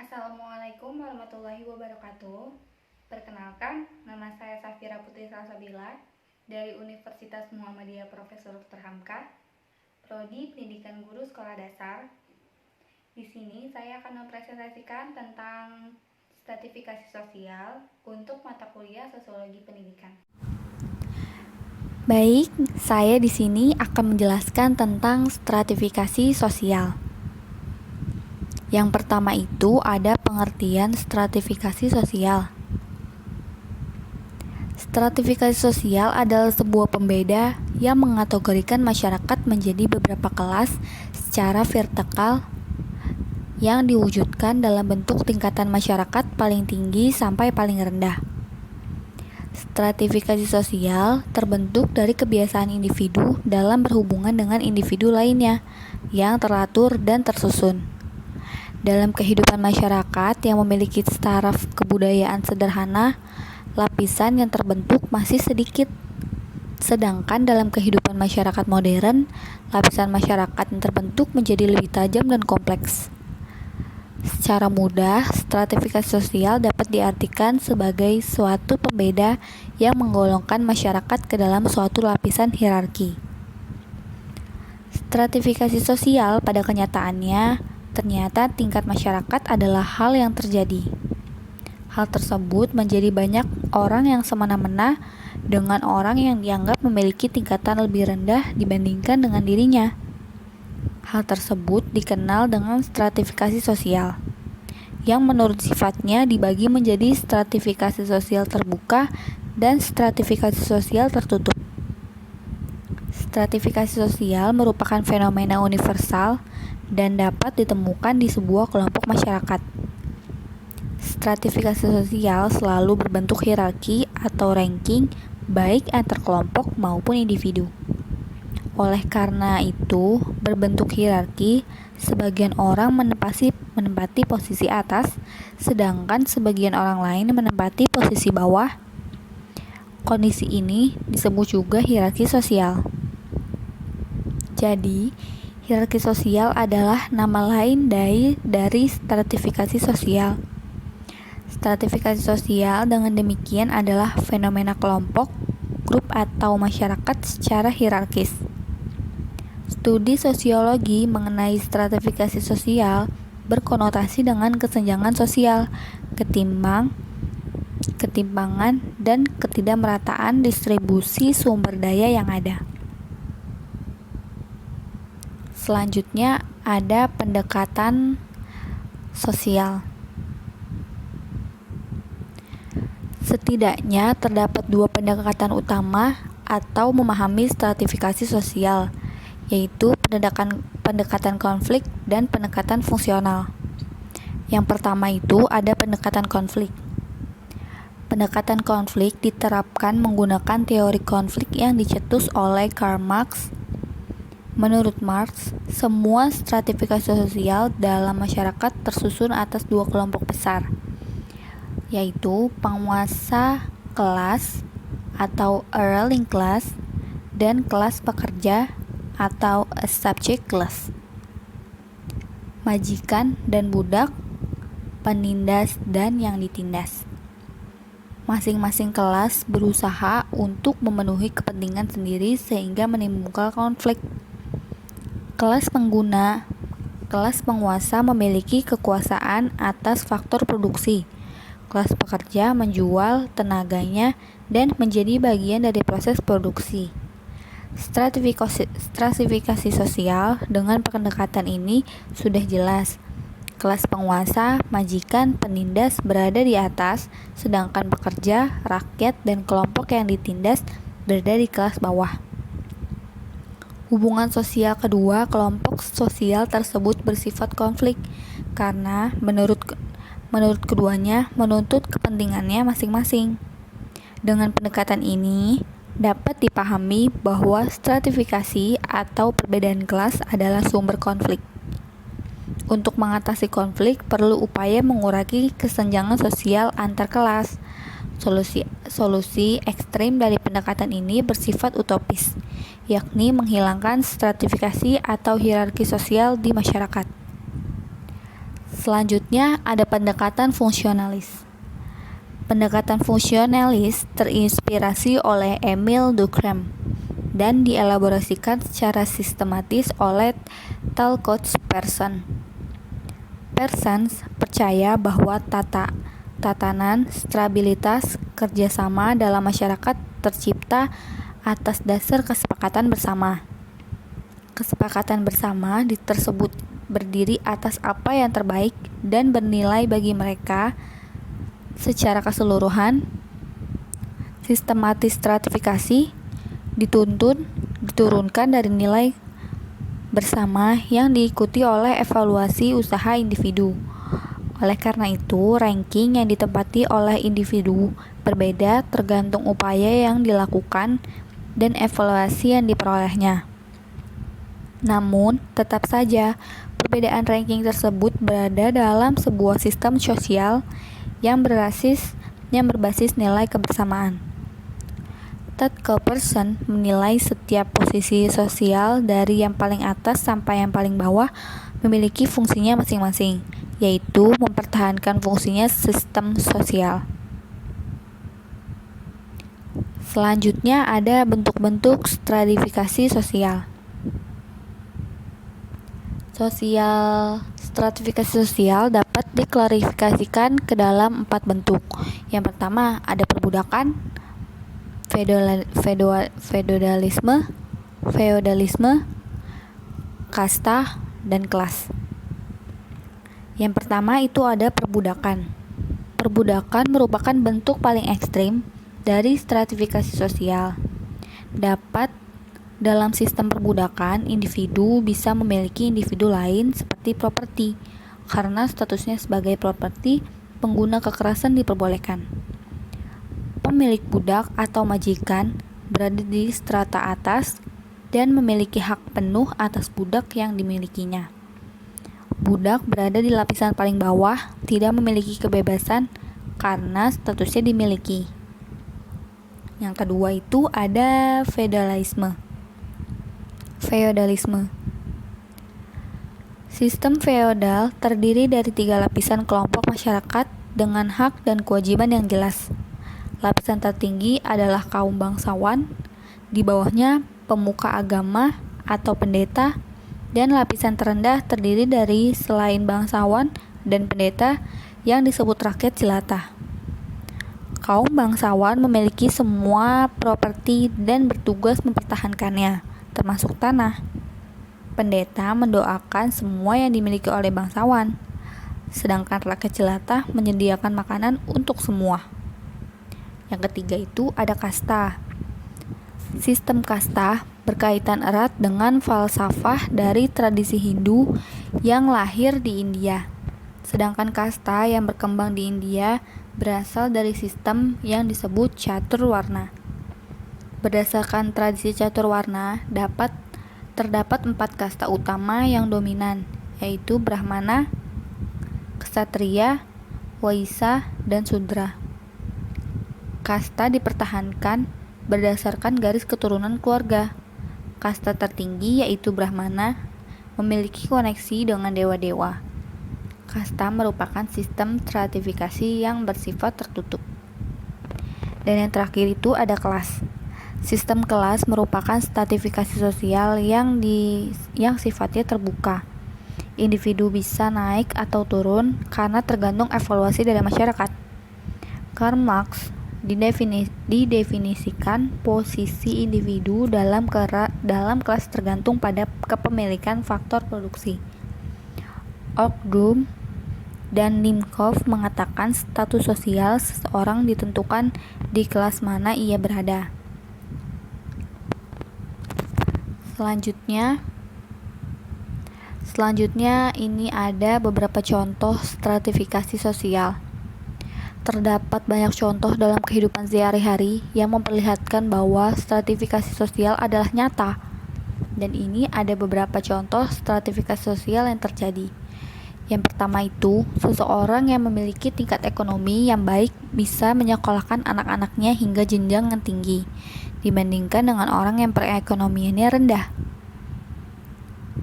Assalamualaikum warahmatullahi wabarakatuh. Perkenalkan, nama saya Safira Putri Salsabila dari Universitas Muhammadiyah Profesor Dr. Hamka, Prodi Pendidikan Guru Sekolah Dasar. Di sini saya akan mempresentasikan tentang stratifikasi sosial untuk mata kuliah Sosiologi Pendidikan. Baik, saya di sini akan menjelaskan tentang stratifikasi sosial. Yang pertama itu ada pengertian stratifikasi sosial. Stratifikasi sosial adalah sebuah pembeda yang mengategorikan masyarakat menjadi beberapa kelas secara vertikal yang diwujudkan dalam bentuk tingkatan masyarakat paling tinggi sampai paling rendah. Stratifikasi sosial terbentuk dari kebiasaan individu dalam berhubungan dengan individu lainnya yang teratur dan tersusun. Dalam kehidupan masyarakat yang memiliki taraf kebudayaan sederhana, lapisan yang terbentuk masih sedikit. Sedangkan dalam kehidupan masyarakat modern, lapisan masyarakat yang terbentuk menjadi lebih tajam dan kompleks. Secara mudah, stratifikasi sosial dapat diartikan sebagai suatu pembeda yang menggolongkan masyarakat ke dalam suatu lapisan hierarki. Stratifikasi sosial pada kenyataannya ternyata tingkat masyarakat adalah hal yang terjadi. Hal tersebut menjadi banyak orang yang semena-mena dengan orang yang dianggap memiliki tingkatan lebih rendah dibandingkan dengan dirinya. Hal tersebut dikenal dengan stratifikasi sosial, yang menurut sifatnya dibagi menjadi stratifikasi sosial terbuka dan stratifikasi sosial tertutup. Stratifikasi sosial merupakan fenomena universal dan dapat ditemukan di sebuah kelompok masyarakat. Stratifikasi sosial selalu berbentuk hierarki atau ranking baik antar kelompok maupun individu. Oleh karena itu, berbentuk hierarki, sebagian orang menempati posisi atas, sedangkan sebagian orang lain menempati posisi bawah. Kondisi ini disebut juga hierarki sosial. Jadi, hierarki sosial adalah nama lain dari stratifikasi sosial. Stratifikasi sosial dengan demikian adalah fenomena kelompok, grup atau masyarakat secara hierarkis. Studi sosiologi mengenai stratifikasi sosial berkonotasi dengan kesenjangan sosial, ketimpangan, dan ketidakmerataan distribusi sumber daya yang ada. Selanjutnya ada pendekatan sosial. Setidaknya terdapat dua pendekatan utama atau memahami stratifikasi sosial, yaitu pendekatan konflik dan pendekatan fungsional. Yang pertama itu ada pendekatan konflik. Pendekatan konflik diterapkan menggunakan teori konflik yang dicetus oleh Karl Marx. Menurut Marx, semua stratifikasi sosial dalam masyarakat tersusun atas dua kelompok besar, yaitu penguasa kelas atau a ruling class dan kelas pekerja atau a subject class. Majikan dan budak, penindas dan yang ditindas. Masing-masing kelas berusaha untuk memenuhi kepentingan sendiri sehingga menimbulkan konflik. Kelas penguasa memiliki kekuasaan atas faktor produksi. Kelas pekerja menjual tenaganya dan menjadi bagian dari proses produksi. Stratifikasi sosial dengan pendekatan ini sudah jelas. Kelas penguasa, majikan, penindas berada di atas, sedangkan pekerja, rakyat, dan kelompok yang ditindas berada di kelas bawah. Hubungan sosial kedua kelompok sosial tersebut bersifat konflik karena menurut keduanya menuntut kepentingannya masing-masing. Dengan pendekatan ini dapat dipahami bahwa stratifikasi atau perbedaan kelas adalah sumber konflik. Untuk mengatasi konflik perlu upaya mengurangi kesenjangan sosial antar kelas. Solusi ekstrim dari pendekatan ini bersifat utopis, yakni menghilangkan stratifikasi atau hierarki sosial di masyarakat. Selanjutnya ada pendekatan fungsionalis. Pendekatan fungsionalis terinspirasi oleh Emile Durkheim dan dielaborasikan secara sistematis oleh Talcott Parsons. Parsons percaya bahwa tatanan stabilitas kerjasama dalam masyarakat tercipta atas dasar kesepakatan bersama. Kesepakatan bersama tersebut berdiri atas apa yang terbaik dan bernilai bagi mereka secara keseluruhan. Sistematis stratifikasi diturunkan dari nilai bersama yang diikuti oleh evaluasi usaha individu. Oleh karena itu, ranking yang ditempati oleh individu berbeda tergantung upaya yang dilakukan dan evaluasi yang diperolehnya. Namun, tetap saja perbedaan ranking tersebut berada dalam sebuah sistem sosial yang berbasis nilai kebersamaan. Talcott Parsons menilai setiap posisi sosial dari yang paling atas sampai yang paling bawah memiliki fungsinya masing-masing, yaitu mempertahankan fungsinya sistem sosial. Selanjutnya ada bentuk-bentuk stratifikasi sosial. Stratifikasi sosial dapat diklasifikasikan ke dalam 4 bentuk. Yang pertama ada perbudakan, feodalisme, kasta, dan kelas. Yang pertama itu ada perbudakan. Perbudakan merupakan bentuk paling ekstrim dari stratifikasi sosial. Dalam sistem perbudakan, individu bisa memiliki individu lain seperti properti. Karena statusnya sebagai properti, pengguna kekerasan diperbolehkan. Pemilik budak atau majikan berada di strata atas dan memiliki hak penuh atas budak yang dimilikinya. Budak berada di lapisan paling bawah, tidak memiliki kebebasan karena statusnya dimiliki. Yang kedua itu ada feodalisme. Sistem feodal terdiri dari 3 lapisan kelompok masyarakat dengan hak dan kewajiban yang jelas. Lapisan tertinggi adalah kaum bangsawan, di bawahnya pemuka agama atau pendeta, dan lapisan terendah terdiri dari selain bangsawan dan pendeta yang disebut rakyat jelata. Kaum bangsawan memiliki semua properti dan bertugas mempertahankannya, termasuk tanah. Pendeta mendoakan semua yang dimiliki oleh bangsawan, sedangkan rakyat jelata menyediakan makanan untuk semua. Yang ketiga itu ada kasta. Sistem kasta berkaitan erat dengan falsafah dari tradisi Hindu yang lahir di India. Sedangkan kasta yang berkembang di India berasal dari sistem yang disebut catur warna. Berdasarkan tradisi catur warna, terdapat 4 kasta utama yang dominan, yaitu Brahmana, Ksatria, Waisya, dan Sudra. Kasta dipertahankan berdasarkan garis keturunan keluarga. Kasta tertinggi yaitu Brahmana memiliki koneksi dengan dewa-dewa. Kasta merupakan sistem stratifikasi yang bersifat tertutup. Dan yang terakhir itu ada kelas. Sistem kelas merupakan stratifikasi sosial yang sifatnya terbuka. Individu bisa naik atau turun karena tergantung evaluasi dari masyarakat. Karl Marx didefinisikan posisi individu dalam kelas tergantung pada kepemilikan faktor produksi. Ockdom dan Nimkov mengatakan status sosial seseorang ditentukan di kelas mana ia berada. Selanjutnya ini ada beberapa contoh stratifikasi sosial. Terdapat banyak contoh dalam kehidupan sehari-hari yang memperlihatkan bahwa stratifikasi sosial adalah nyata. Dan ini ada beberapa contoh stratifikasi sosial yang terjadi. Yang pertama itu, seseorang yang memiliki tingkat ekonomi yang baik bisa menyekolahkan anak-anaknya hingga jenjang yang tinggi dibandingkan dengan orang yang perekonomiannya rendah.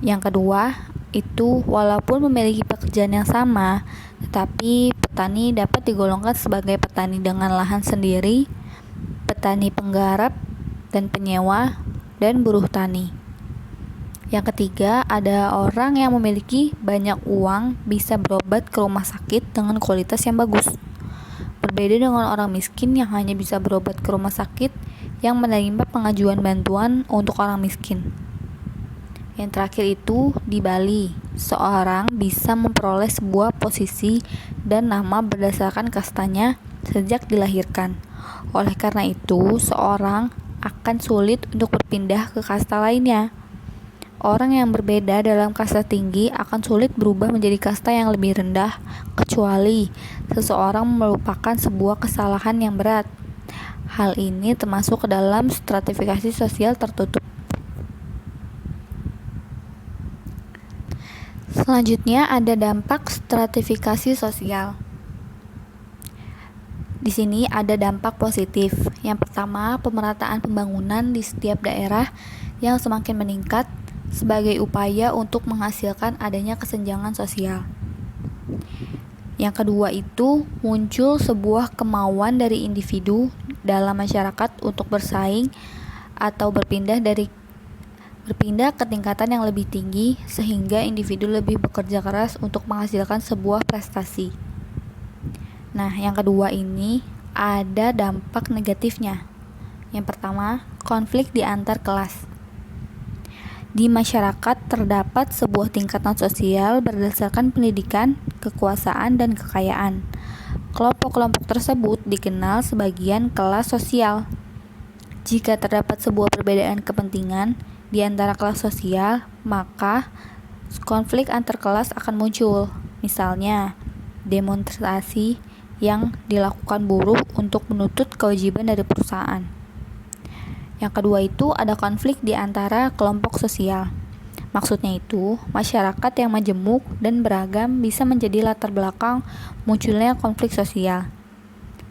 Yang kedua, itu walaupun memiliki pekerjaan yang sama, tetapi petani dapat digolongkan sebagai petani dengan lahan sendiri, petani penggarap dan penyewa, dan buruh tani. Yang ketiga, ada orang yang memiliki banyak uang bisa berobat ke rumah sakit dengan kualitas yang bagus. Berbeda dengan orang miskin yang hanya bisa berobat ke rumah sakit yang menerima pengajuan bantuan untuk orang miskin. Yang terakhir itu, di Bali, seorang bisa memperoleh sebuah posisi dan nama berdasarkan kastanya sejak dilahirkan. Oleh karena itu, seorang akan sulit untuk berpindah ke kasta lainnya. Orang yang berbeda dalam kasta tinggi akan sulit berubah menjadi kasta yang lebih rendah, kecuali seseorang melupakan sebuah kesalahan yang berat. Hal ini termasuk ke dalam stratifikasi sosial tertutup. Selanjutnya ada dampak stratifikasi sosial. Di sini ada dampak positif. Yang pertama, pemerataan pembangunan di setiap daerah yang semakin meningkat sebagai upaya untuk menghasilkan adanya kesenjangan sosial. Yang kedua itu, muncul sebuah kemauan dari individu dalam masyarakat untuk bersaing atau berpindah ke tingkatan yang lebih tinggi, sehingga individu lebih bekerja keras untuk menghasilkan sebuah prestasi. Nah, yang kedua ini ada dampak negatifnya. Yang pertama, konflik di antar kelas. Di masyarakat terdapat sebuah tingkatan sosial berdasarkan pendidikan, kekuasaan, dan kekayaan. Kelompok-kelompok tersebut dikenal sebagian kelas sosial. Jika terdapat sebuah perbedaan kepentingan di antara kelas sosial, maka konflik antar kelas akan muncul. Misalnya, demonstrasi yang dilakukan buruh untuk menuntut kewajiban dari perusahaan. Yang kedua itu ada konflik di antara kelompok sosial. Maksudnya itu, masyarakat yang majemuk dan beragam bisa menjadi latar belakang munculnya konflik sosial.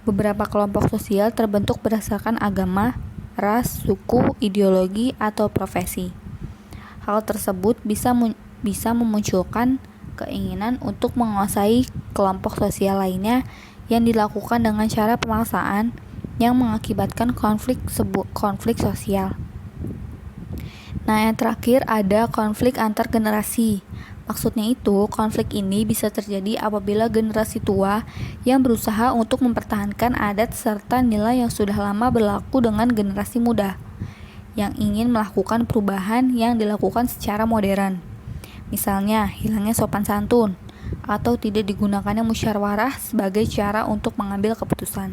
Beberapa kelompok sosial terbentuk berdasarkan agama, ras, suku, ideologi, atau profesi. Hal tersebut bisa memunculkan keinginan untuk menguasai kelompok sosial lainnya yang dilakukan dengan cara pemaksaan yang mengakibatkan konflik sosial. Nah, yang terakhir ada konflik antar generasi. Maksudnya itu, konflik ini bisa terjadi apabila generasi tua yang berusaha untuk mempertahankan adat serta nilai yang sudah lama berlaku dengan generasi muda yang ingin melakukan perubahan yang dilakukan secara modern. Misalnya, hilangnya sopan santun atau tidak digunakannya musyawarah sebagai cara untuk mengambil keputusan.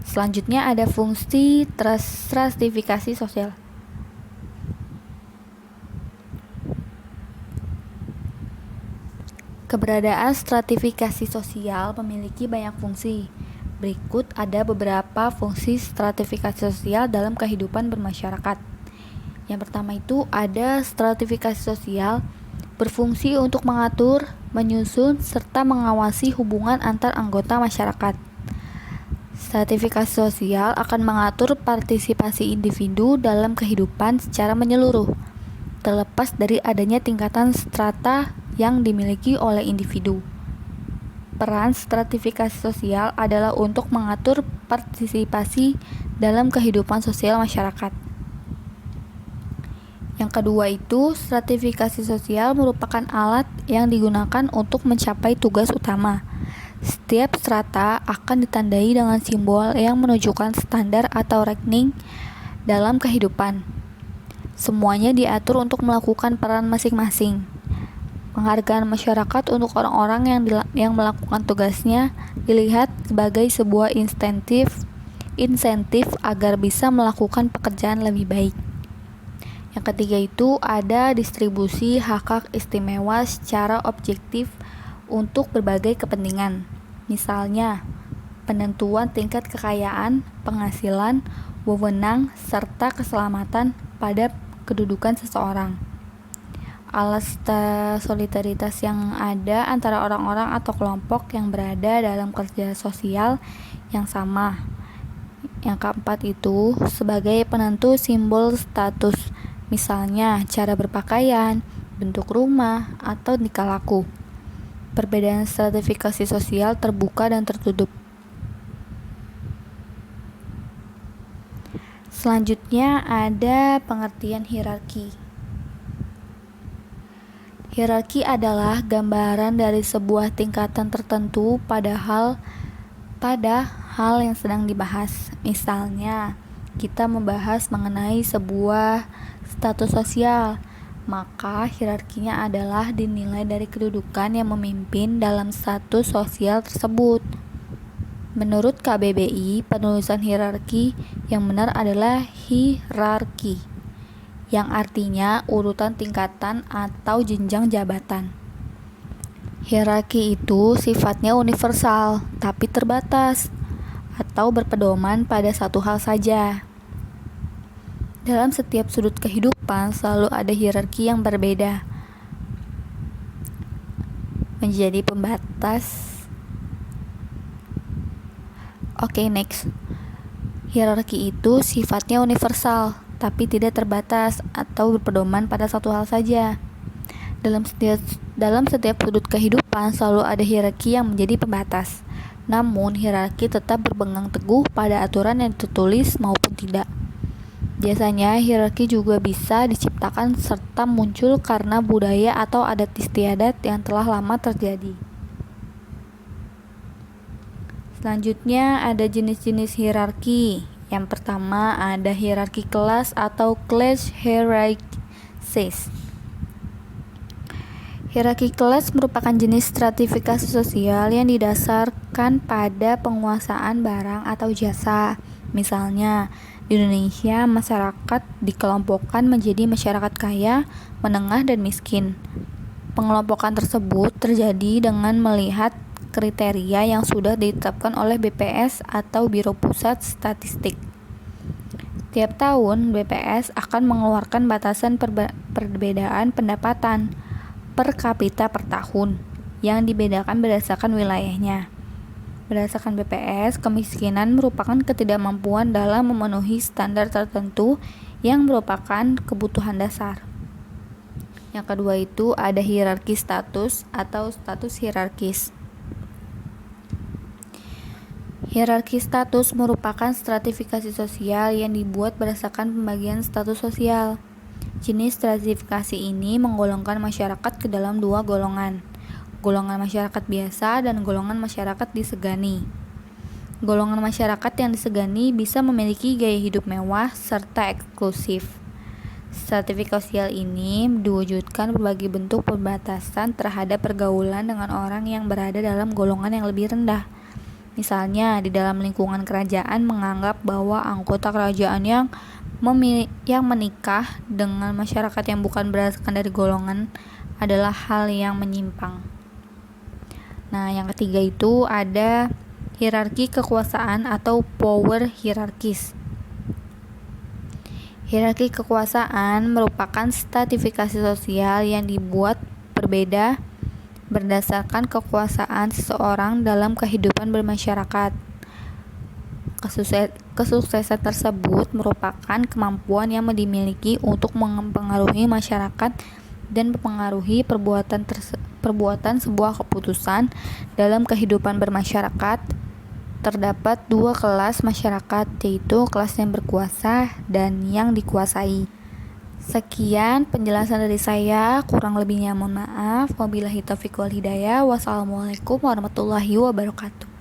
Selanjutnya ada fungsi stratifikasi sosial. Keberadaan stratifikasi sosial memiliki banyak fungsi. Berikut ada beberapa fungsi stratifikasi sosial dalam kehidupan bermasyarakat. Yang pertama itu ada stratifikasi sosial berfungsi untuk mengatur, menyusun, serta mengawasi hubungan antar anggota masyarakat. Stratifikasi sosial akan mengatur partisipasi individu dalam kehidupan secara menyeluruh, terlepas dari adanya tingkatan strata yang dimiliki oleh individu. Peran stratifikasi sosial adalah untuk mengatur partisipasi dalam kehidupan sosial masyarakat. Yang kedua itu, stratifikasi sosial merupakan alat yang digunakan untuk mencapai tugas utama. Setiap strata akan ditandai dengan simbol yang menunjukkan standar atau ranking dalam kehidupan. Semuanya diatur untuk melakukan peran masing-masing. Penghargaan masyarakat untuk orang-orang yang melakukan tugasnya dilihat sebagai sebuah insentif agar bisa melakukan pekerjaan lebih baik. Yang ketiga itu ada distribusi hak-hak istimewa secara objektif untuk berbagai kepentingan. Misalnya, penentuan tingkat kekayaan, penghasilan, wewenang, serta keselamatan pada kedudukan seseorang. Alas solidaritas yang ada antara orang-orang atau kelompok yang berada dalam kerja sosial yang sama. Yang keempat itu sebagai penentu simbol status Misalnya, cara berpakaian, bentuk rumah, atau tingkah laku. Perbedaan stratifikasi sosial terbuka dan tertutup. Selanjutnya ada pengertian hierarki. Hierarki adalah gambaran dari sebuah tingkatan tertentu pada hal yang sedang dibahas. Misalnya, kita membahas mengenai sebuah status sosial, maka hierarkinya adalah dinilai dari kedudukan yang memimpin dalam status sosial tersebut. Menurut KBBI, penulisan hierarki yang benar adalah hierarki, yang artinya urutan tingkatan atau jenjang jabatan. Hierarki itu sifatnya universal, tapi terbatas, atau berpedoman pada satu hal saja. Dalam setiap sudut kehidupan selalu ada hierarki yang berbeda, menjadi pembatas. Oke, next. Hierarki itu sifatnya universal, tapi tidak terbatas atau berpedoman pada satu hal saja. Dalam setiap sudut kehidupan selalu ada hierarki yang menjadi pembatas. Namun, hierarki tetap berpegang teguh pada aturan yang tertulis maupun tidak. Biasanya, hierarki juga bisa diciptakan serta muncul karena budaya atau adat istiadat yang telah lama terjadi. Selanjutnya ada jenis-jenis hierarki. Yang pertama ada hierarki kelas atau class hierarchies. Hierarki kelas merupakan jenis stratifikasi sosial yang didasarkan pada penguasaan barang atau jasa. Misalnya, di Indonesia masyarakat dikelompokkan menjadi masyarakat kaya, menengah, dan miskin. Pengelompokan tersebut terjadi dengan melihat kriteria yang sudah ditetapkan oleh BPS atau Biro Pusat Statistik. Tiap tahun, BPS akan mengeluarkan batasan perbedaan pendapatan per kapita per tahun yang dibedakan berdasarkan wilayahnya. Berdasarkan BPS, kemiskinan merupakan ketidakmampuan dalam memenuhi standar tertentu yang merupakan kebutuhan dasar. Yang kedua itu ada hierarki status atau status hierarkis. Hierarki status merupakan stratifikasi sosial yang dibuat berdasarkan pembagian status sosial. Jenis stratifikasi ini menggolongkan masyarakat ke dalam dua golongan, golongan masyarakat biasa dan golongan masyarakat disegani. Golongan masyarakat yang disegani bisa memiliki gaya hidup mewah serta eksklusif. Stratifikasi sosial ini diwujudkan berbagai bentuk pembatasan terhadap pergaulan dengan orang yang berada dalam golongan yang lebih rendah. Misalnya, di dalam lingkungan kerajaan menganggap bahwa anggota kerajaan yang menikah dengan masyarakat yang bukan berdasarkan dari golongan adalah hal yang menyimpang. Nah, yang ketiga itu ada hierarki kekuasaan atau power hierarchies. Hierarki kekuasaan merupakan stratifikasi sosial yang dibuat berbeda berdasarkan kekuasaan seseorang dalam kehidupan bermasyarakat. Kesuksesan tersebut merupakan kemampuan yang dimiliki untuk mempengaruhi masyarakat dan mempengaruhi perbuatan sebuah keputusan dalam kehidupan bermasyarakat. Terdapat dua kelas masyarakat, yaitu kelas yang berkuasa dan yang dikuasai. Sekian penjelasan dari saya, kurang lebihnya mohon maaf. Wabillahi taufiq wal hidayah. Wassalamualaikum warahmatullahi wabarakatuh.